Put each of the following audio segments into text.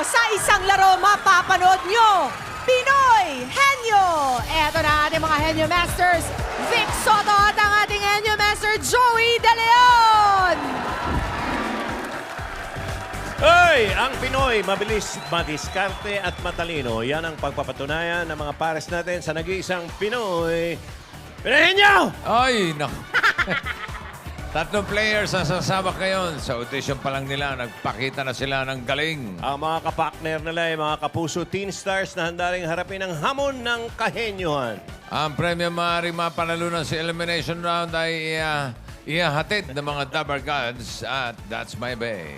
sa isang laro mapapanood nyo. Pinoy Henyo! Eto na ating mga Henyo Masters, Vic Soto at ang ating Henyo Master, Joey De Leon! Ay, ang Pinoy, mabilis, madiskarte at matalino. Yan ang pagpapatunayan ng mga pares natin sa nag-iisang Pinoy. Pinahin nyo! Ay, no. Tatlong players ang sasama ngayon. Sa audition pa lang nila, nagpakita na sila ng galing. Ang mga kapartner nila ay mga kapuso teen stars na handa ring harapin ang hamon ng kahenyuhan. Ang premyo maaaring mapanalunan sa elimination round ay ihahatid ng mga Dabber Gods at That's My Bay.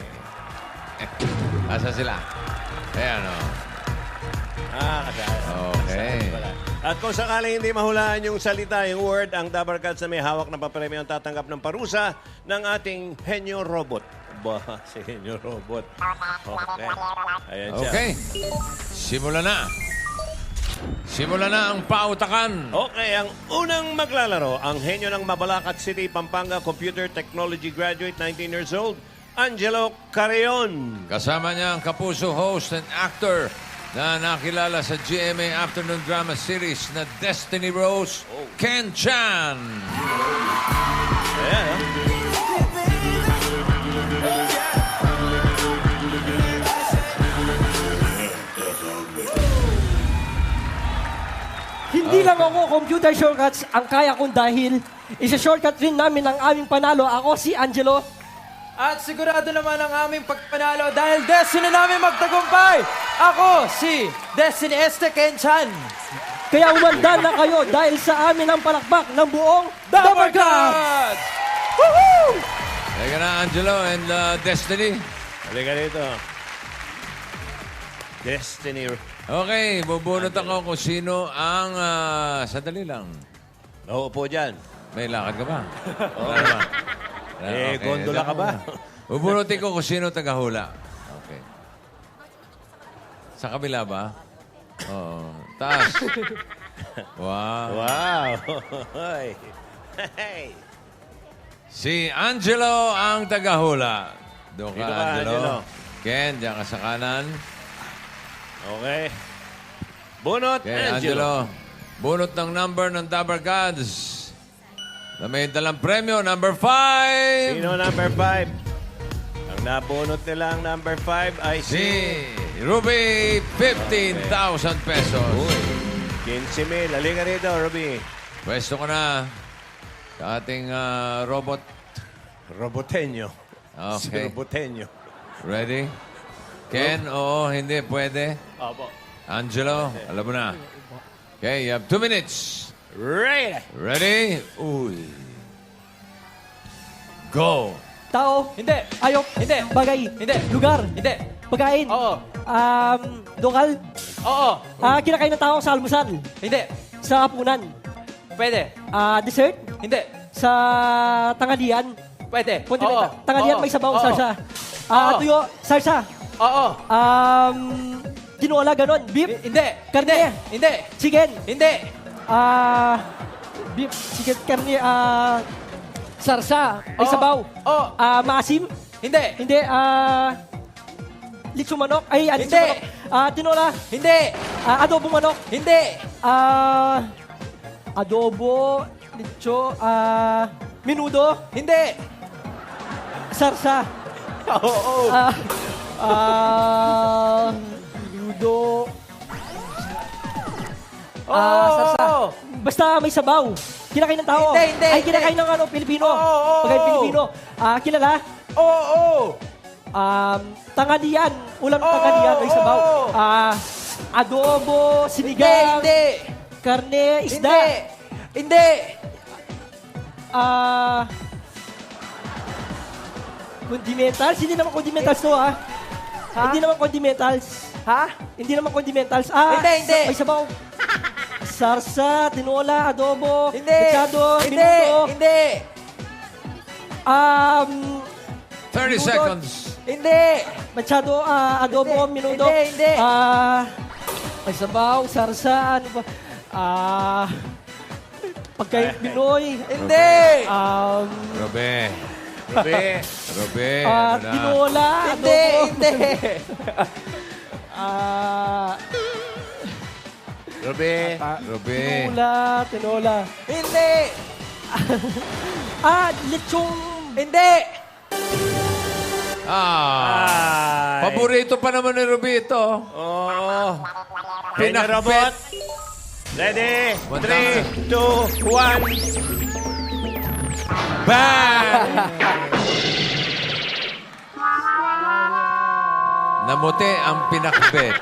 Asa sila? Ayan, o. Okay. At kung sakaling hindi mahulaan yung salita, yung word, ang Dabber Cats na may hawak na papremyo ang tatanggap ng parusa ng ating Henyo Robot. Ba, si Henyo Robot. Okay. Ayan siya. Okay. Simula na. Simula na ang pautakan. Okay, ang unang maglalaro, ang henyo ng Mabalacat City, Pampanga, Computer Technology graduate, 19 years old, Angelo Carreon. Kasama niya ang kapuso host and actor na nakilala sa GMA Afternoon Drama Series na Destiny Rose, Ken Chan. Ayan, Hindi lang ako computer shortcuts ang kaya kong dahil isa-shortcut rin namin ang aming panalo. Ako si Angelo. At sigurado naman ang aming pagpanalo dahil destiny namin magtagumpay. Ako si Destiny Este Kenchan. Kaya umanda na kayo dahil sa amin ang palakpak ng buong Dabber Gods! Woohoo! Teka na, Angelo and Destiny. halika dito. Destiny. Okay, bubunot ako kung sino ang... sandali lang. Nauupo dyan. May lakad ka ba? Wala naman. Gondola ka ba? Bubunutin ko kung sino tagahula. Okay. Sa kabila ba? Oo. Taas. Wow. Wow. Hoy. Hey. Si Angelo ang tagahula. Doon ka, Dito ka, Angelo. Angelo. Ken, diyan ka sa kanan. Okay. Bunot, Okay, Angelo. Bunot ng number ng Dabber Gods. Na may dalang premyo, number 5. Sino number 5? Ang nabunot nila ang number 5 ay Si Ruby, 15,000 pesos. Uy, 15,000. Halika rito, Ruby. Pwesto ko na sa ating robot. Robotenyo. Si Okay. Robotenyo. Ready? Ken, oo, hindi, pwede. Opo. Angelo, alam mo na. Okay, you have 2 minutes. Ready. Ready? Uy. Go. Tao, Hindi. ayok, Hindi. bagay, Hindi. lugar, Hindi. pagkain, Oo. lokal, Oo. kinakain ng tao sa almusal, Hindi. sa hapunan, Pwede. dessert, Hindi. sa tanghalian, Pwede. condimenta, Oo. tanghalian Oo. may sabaw, Oo. sarsa, Oo. tuyo, sarsa, Oo. tinola, ganon, beef, Hindi. Karne. Hindi. chicken, Hindi. beef, chicken, karne, sarsa, may Oo. sabaw, Oo. maasim, Hindi. hindi, litso manok, litso Hindi. manok, tinola, Hindi. adobo manok, Hindi. adobo, litso, minudo, Hindi. sarsa, Oo. minudo, sarsa. Oo. Basta may sabaw. Kinakain ng tao. Hindi, hindi, Ay, kinakain hindi. ng Pilipino. Oo. Pagkain Pilipino. Kilala? Oo. Tanghalian. Ulam ng Oo, tanghalian. May sabaw. oo. Adobo, Hindi. sinigang, Hindi. karne, Hindi. isda. Hindi. Condimentals? Hindi naman condimentals to, ha? Hindi naman condimentals. Ha? Hindi naman condimentals. Hindi, hindi. May sabaw. Sarsa, tinola, adobo, Hindi. mechado, Hindi. minuto. Hindi. 30 Minuto. seconds. Hindi. Machado, adobo, Hindi, minuto. hindi. May sabaw, sarsa, ano ba? Pagkain Pinoy. Hindi. Robe. Ruby. Robe. Ano na? Tinola, Hindi. adobo. Hindi. Ruby. Ruby. Tinola. Hindi! Lechong... Hindi! Ay. Paborito pa naman ni Ruby ito. Oo. Henyo Pinakbet. Robot. Ready? One 3, 2, 1. Bang! Namuti ang pinakbet.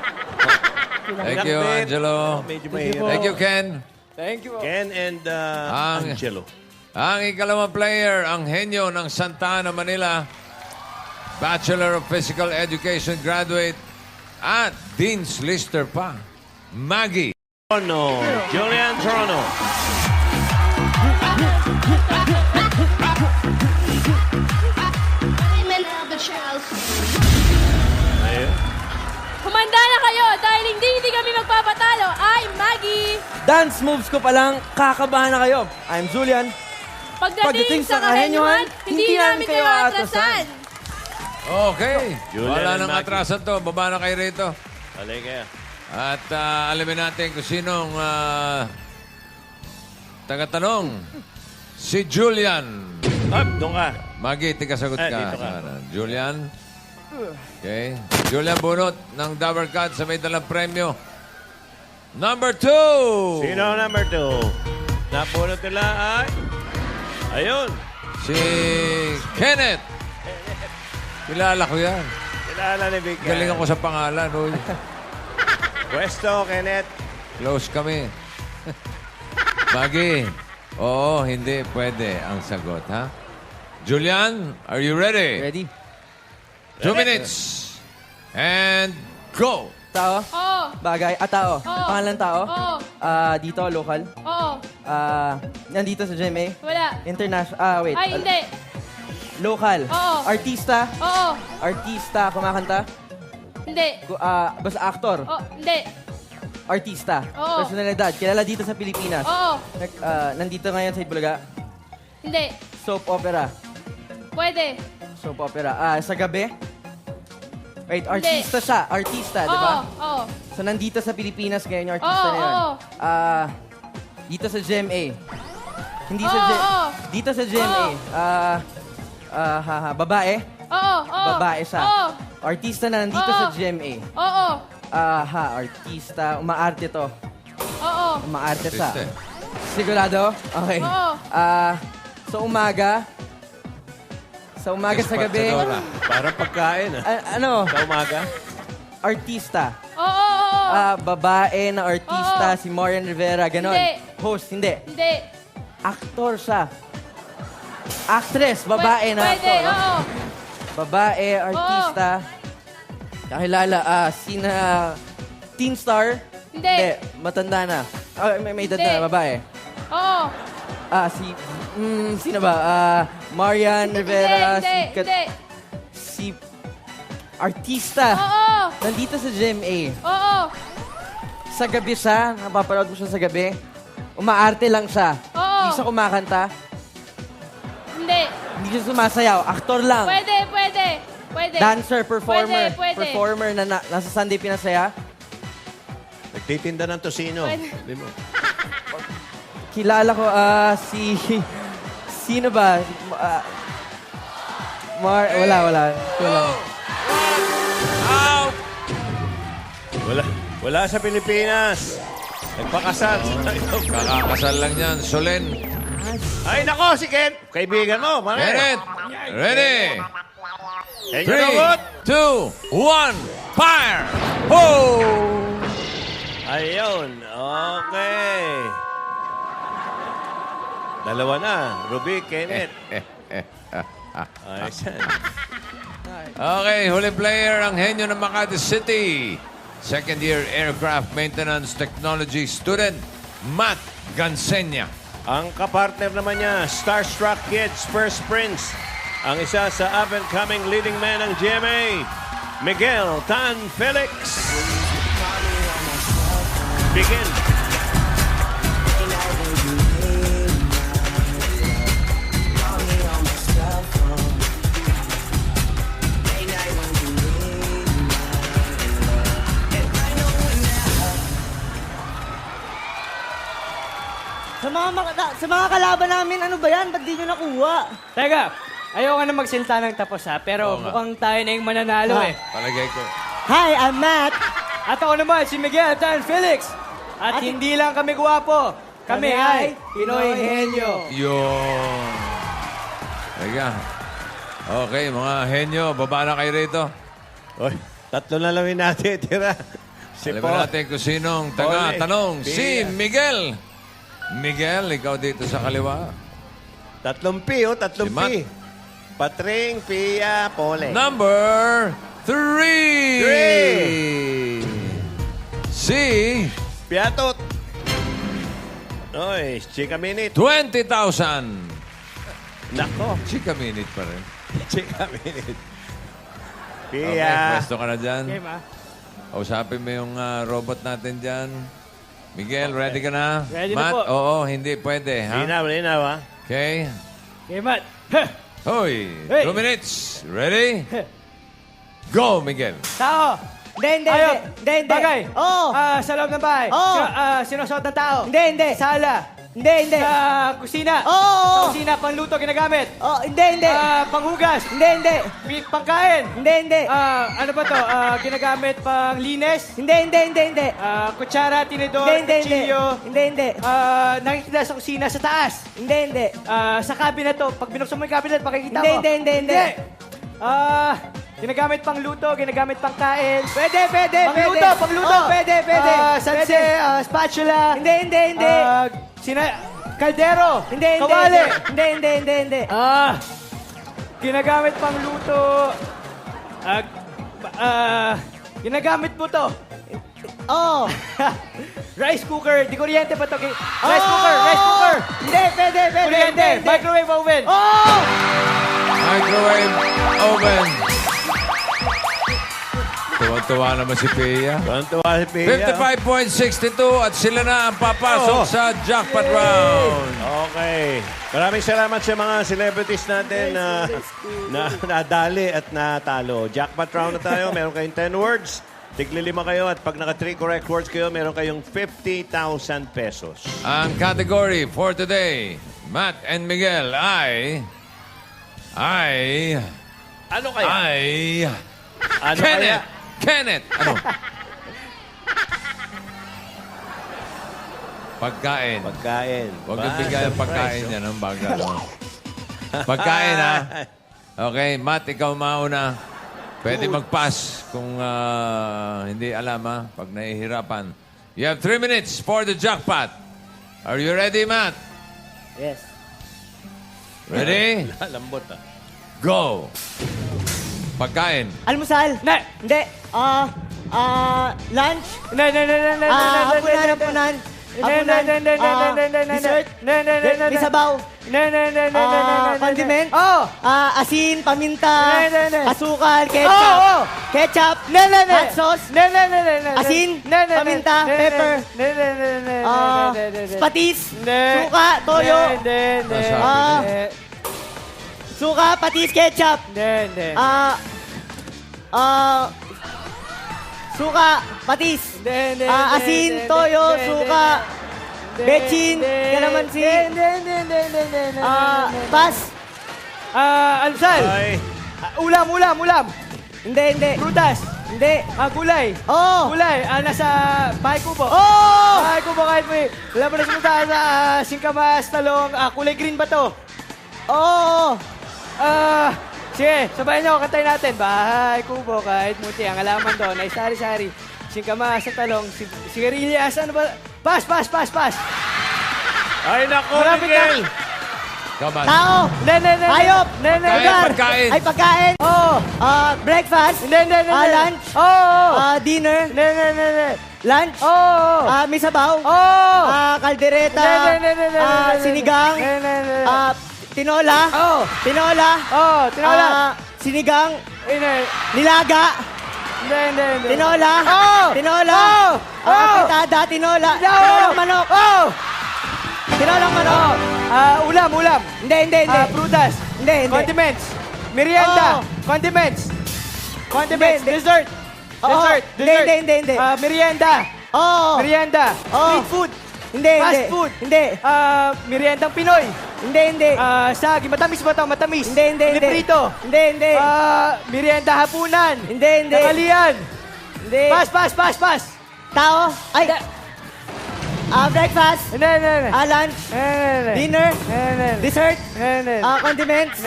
Thank you, Pinakbet. Angelo. Medyo mahirap. Thank you, Ken. Thank you. Ken and Ang- Angelo. Ang ikalawang player, ang henyo ng Santa Ana, Manila. Bachelor of Physical Education graduate at Dean's Lister pa. Maggie. Trono. Julian Trono. Ayun. Humanda na kayo dahil hindi kami magpapatalo. I'm Maggie. Dance moves ko pa lang, kakabahan na kayo. I'm Julian. Pagdating sa kahenyohan, hindi namin kayo atrasan. Okay. Julian Wala and nang Maggie. atrasan to. Baba na kayo rito. Alay kaya. At alamin natin kung sinong tagatanong. Si Julian. Up, doon ka. Maggie, tigasagot ka. Dito ka. Sana. Julian. Okay. Julian Bunot ng Dabber Cat sa may dalang premyo. Number 2. Sino ang number 2? Napunot nila ay... Ayun. Si Kenneth. Kilala ko yan. Kilala ni Big Cat. Galing ako sa pangalan. Uy. Pwesto, Kenneth. Close kami. Maggie. Oo, hindi. Pwede ang sagot, ha? Julian, are you ready? Ready? 2 minutes. And go. Tao? Oo. Bagay? Tao? Oo. Pangalan tao? Oo. Dito, local? Oo. Nandito sa GMA? Wala. International? Wait. Ay, hindi. Local? Oo. Artista? Oo. Artista, kumakanta? Hindi. Basta actor? Oo. Hindi. Artista? Oo. Personalidad? Kilala dito sa Pilipinas? Oo. Nandito ngayon sa Itbulaga? Hindi. Soap opera? Pwede. Soap opera. Sa gabi? Wait, artista siya. Artista, di Oo. ba? Oo. So, nandito sa Pilipinas ngayon yung artista Oo, na yun. oo. Dito sa GMA. Hindi sa Oo, oo. Dito sa GMA. Oo. Babae? Oo. Oo. Babae siya. Oo. Artista na nandito Oo. sa GMA. Oo. Artista. Umaarte to. Oo. Umaarte siya. Artista. Sigurado? Okay. Oo. Sa umaga. Sa umaga sa gabi. Despachadora. Parang pagkain, ah. Ano? Sa umaga. Artista. Oo. Oo. Babae na artista, Oo. si Marian Rivera, ganon. Hindi. Host, hindi. Hindi. Actor siya. Actress, babae na Pwede. actor. no? Oo. Babae, artista. Kakilala, sina teen star. Hindi. Matanda na. May edad Hindi. na, babae. Oo. Sino ba? Marian Rivera. Hindi. Si artista. Oo. Nandito sa GMA. Oo. Sa gabi siya, napapanood mo siya sa gabi. Umaarte lang siya. Oo. Hindi siya kumakanta. Hindi. Hindi siya sumasayaw. Aktor lang. Pwede. Dancer, performer. Pwede. Performer na nasa Sunday Pinasaya. Nagtitinda ng tosino. Pwede. Di mo. Kilala ko, sino ba? Wala. Out! Wala sa Pilipinas. Nagpakasal. Kakakasal lang yan. Solen. Ay, nako, si Ken. Kaibigan mo. Mare. Kenneth. Ready? Henyo 3, Robot. 2, 1, fire! Ho! Ayun. Okay. Dalawa na. Ruby, Kenneth. Ayos yan. Okay, huling player ang henyo ng Makati City. Second year aircraft maintenance technology student, Matt Gansenya. Ang kapartner naman niya, Starstruck Kids First Prince. Ang isa sa up-and-coming leading man ng GMA, Miguel Tan Felix. Begin. sa mga kalaban namin, ano ba yan? Ba't di nyo nakuha? Teka, ayoko na magsilta ng tapos ha, pero Oo nga. mukhang tayo na yung mananalo Ah. eh. Palagay ko. Hi, I'm Matt. At ako naman, si Miguel Tan Felix. At hindi lang kami guwapo, kami ay Pinoy Henyo. Yun. Teka. Okay, mga henyo, baba na kayo rito. Oy, tatlo na lang yung natitira. Si Alam Paul. natin kung sinong Ole. tanong. Pia. Si Miguel. Miguel, ikaw dito sa kaliwa. Tatlong P, oh, tatlong Si Matt. P. Patring, Pia, Pole. Number 3. Si Piatot. Oy, Chika Minute. 20,000. Nako, Chika minute pa rin. Chika Minute. Okay, Pia. pwesto ka na dyan. Game ha? Usapin mo yung robot natin dyan. Miguel, ready ka na? Ready na Matt, po. oo, hindi pwede. Ha? Linaw, ha? Okay. Game Matt. Heh! Hoy, Hey. 2 minutes. Ready? Go, Miguel. Tao! Hindi. Bagay. Oo. Sa loob ng bahay. Oo. Sinusuot ng tao. Hindi. Sala. Hindi. Sa kusina. Oo. Sa kusina, pangluto, ginagamit. Oh, hindi. Panghugas. Hindi. Pangkain. Hindi. Ano ba to? Ginagamit pang linis. Hindi. Kutsara, tinidor, Hindi. kutsilyo. Hindi. Nakikita sa kusina sa taas. Hindi. Sa cabinet to. Pag binuksan mo yung cabinet, makikita mo. Hindi. Ginagamit pang luto, ginagamit pang kain. Pwede. Pangluto. Oh, pwede. Sanse, spatula. Hindi. Kaldero. Hindi. Kawali. Hindi. Ginagamit pang luto. Ginagamit mo to. Oh. Rice cooker. Di kuryente pa to. Rice cooker. Hindi, pwede. Kuryente. Microwave oven. Oh! Microwave oven. Tuwan-tuwa naman si Pia. Tuwan-tuwa si Pia. 55.62 at sila na ang papasok sa jackpot round. Okay. Maraming salamat sa mga celebrities natin na nadali at natalo. Jackpot round na tayo. Meron kayong 10 words. Tigli-5 kayo at pag naka-3 correct words kayo, meron kayong 50,000 pesos. Ang category for today, Matt and Miguel ay... Ano kaya? Ano Kenneth! kaya? Kenneth! Ano? Pagkain. Pagkain. Huwag yung bigay ang pagkain niya ng bagal. Pagkain, ha? Okay, Matt, ikaw mauna. Pwede mag-pass kung hindi alam, ha? Pag nahihirapan. You have 3 minutes for the jackpot. Are you ready, Matt? Yes. Ready? Lambot, ah. Go! Pagkain. Almusal. Hindi. Lunch. Hapunan. Dessert. May sabaw. Condiment. Asin, paminta, asukal, ketchup, hot sauce, asin, paminta, pepper, patis, suka, toyo, suka, patis, ketchup, suka, patis, asin, toyo, suka, bechin, kalamansi, pas, Alsal. Ay. Ulam. hindi, Prutas. hindi, Gulay. oh, Gulay. Nasa bahay kubo. oh, Bahay kubo kahit may... Wala mo na sumunta sa singkamas, talong. Kulay green ba to? oh, Sige, sabayan niyo, kantayin natin. Bahay kubo kahit muti. Ang alaman doon ay sari-sari. Singkamas sa talong. Sigarilyas. Ano ba? Pas. Ay, nako, Malapit na. Miguel. Come on. tao, hayop, Pagkain. ay pagkain, breakfast, lunch, dinner, lunch, may sabaw, kaldereta, sinigang, tinola, sinigang, nilaga, tinola, fritada, tinolang manok, Ulam. hindi, Prutas. hindi, Condiments. Merienda. Oo. Condiments. Hindi. Dessert. Oo. Hindi. Merienda. Oh, Merienda. oh, Street food. Hindi, Fast hindi. food. Hindi. Meriendang Pinoy. Hindi, hindi. Sagi. Matamis ba ito? Matamis. Hindi, hindi, hindi. Librito. Hindi, hindi. Merienda hapunan. Hindi, hindi. Nakalian. Hindi. Pass. Tao. Ay. Breakfast. Hindi. Lunch. Dinner. Dessert. Condiments.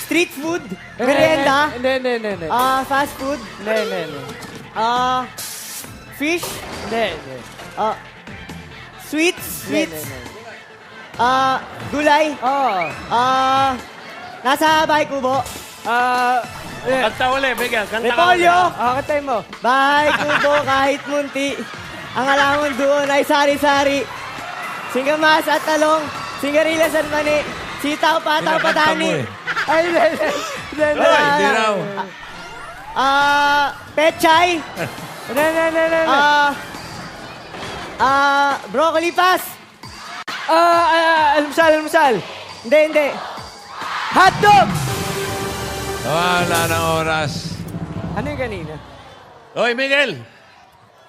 Street food. Merienda. Hindi. Fast food. Hindi. Fish. Hindi. Sweets. Gulay. Nasa bahay kubo. Kanta uli, bigyan. Kanta ka Repolyo. uli. Katay mo. Bahay kubo kahit munti. Ang alamon doon ay sari-sari. Singkamas at talong. Singarilas at mani. Sitaw, pataw, Pinakanta mo patani. eh. Ay, hindi. Hindi raw. Pechay. Hindi. Broccoli pass. Almusal. Hindi. Hotdog! Wala ng oras. Ano yung kanina? Hoy, Miguel!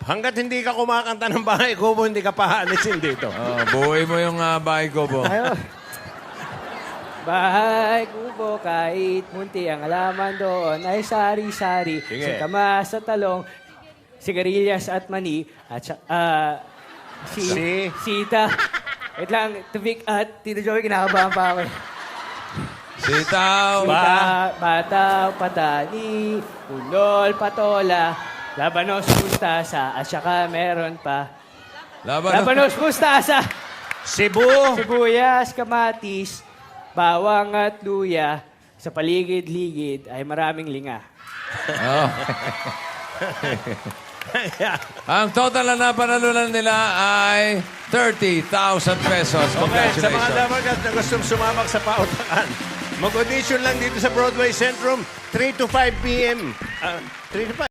Hanggat hindi ka kumakanta ng bahay kubo, hindi ka pahaalisin dito. Buhay mo yung bahay ko po. Ayo. Bahay kubo kahit munti ang alaman doon ay sari-sari. Sige. Singkamas at talong, sigarilyas at mani, at sita. Wait lang, tubig at Tito Joey, kinakabahan pa ako. Sitaw. Sita, pataw, patani, ulol, patola, labanos, mustasa, at saka meron pa. Labanos, mustasa, Cebu. sibuyas, kamatis, bawang at luya. Sa paligid-ligid ay maraming linga. Oh. Ang total na napanalunan nila ay 30,000 pesos. Okay, sa mga Congratulations. dabarkat na gustong sumabak sa pautakan, mag-audition lang dito sa Broadway Centrum, 3 to 5 p.m. 3 to 5.